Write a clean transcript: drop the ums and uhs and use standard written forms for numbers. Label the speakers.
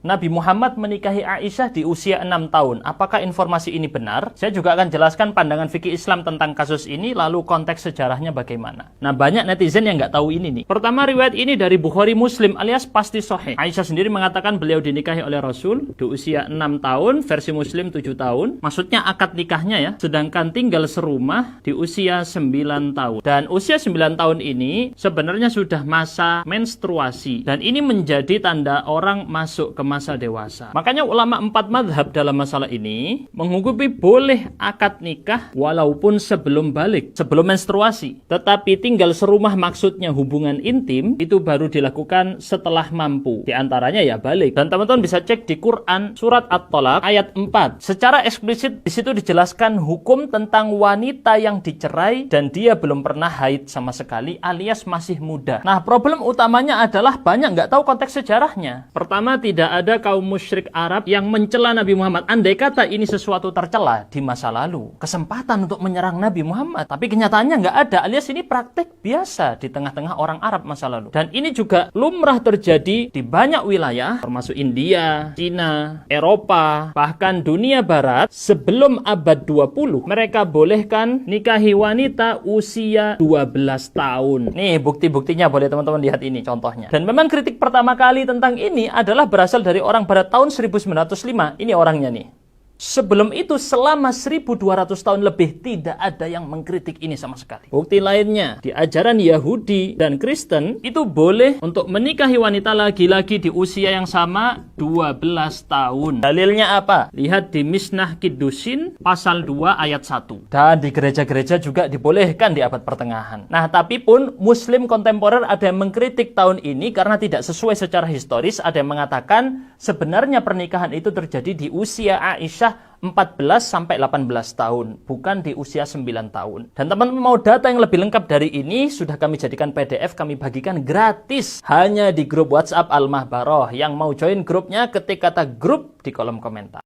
Speaker 1: Nabi Muhammad menikahi Aisyah di usia 6 tahun. Apakah informasi ini benar? Saya juga akan jelaskan pandangan fikih Islam tentang kasus ini, lalu konteks sejarahnya bagaimana. Nah, banyak netizen yang nggak tahu ini nih. Pertama, riwayat ini dari Bukhari Muslim alias pasti sahih. Aisyah sendiri mengatakan beliau dinikahi oleh Rasul di usia 6 tahun, versi Muslim 7 tahun. Maksudnya akad nikahnya ya. Sedangkan tinggal serumah di usia 9 tahun. Dan usia 9 tahun ini sebenarnya sudah masa menstruasi. Dan ini menjadi tanda orang masuk ke masa dewasa. Makanya ulama 4 mazhab dalam masalah ini menghukumi boleh akad nikah walaupun sebelum balik, sebelum menstruasi. Tetapi tinggal serumah maksudnya hubungan intim itu baru dilakukan setelah mampu. Di antaranya ya balik. Dan teman-teman bisa cek di Quran surat At-Thalaq ayat 4. Secara eksplisit di situ dijelaskan hukum tentang wanita yang dicerai dan dia belum pernah haid sama sekali alias masih muda. Nah, problem utamanya adalah banyak nggak tahu konteks sejarahnya. Pertama, tidak ada kaum musyrik Arab yang mencela Nabi Muhammad. Andai kata ini sesuatu tercela di masa lalu, kesempatan untuk menyerang Nabi Muhammad. Tapi kenyataannya nggak ada, alias ini praktek biasa di tengah-tengah orang Arab masa lalu. Dan ini juga lumrah terjadi di banyak wilayah, termasuk India, Cina, Eropa, bahkan dunia Barat. Sebelum abad 20, mereka bolehkan nikahi wanita usia 12 tahun. Nih, bukti-buktinya boleh teman-teman lihat ini contohnya. Dan memang kritik pertama kali tentang ini adalah berasal dari orang pada tahun 1905. Ini orangnya nih. Sebelum itu selama 1200 tahun lebih tidak ada yang mengkritik ini sama sekali. Bukti lainnya, di ajaran Yahudi dan Kristen itu boleh untuk menikahi wanita laki-laki di usia yang sama 12 tahun. Dalilnya apa? Lihat di Mishnah Kiddusin pasal 2 ayat 1. Dan di gereja-gereja juga dibolehkan di abad pertengahan. Nah, tapi pun Muslim kontemporer ada yang mengkritik tahun ini karena tidak sesuai secara historis. Ada yang mengatakan sebenarnya pernikahan itu terjadi di usia Aisyah 14 sampai 18 tahun, bukan di usia 9 tahun. Dan teman-teman mau data yang lebih lengkap dari ini, sudah kami jadikan PDF, kami bagikan gratis hanya di grup WhatsApp Al-Mahbarah. Yang mau join grupnya, ketik kata grup di kolom komentar.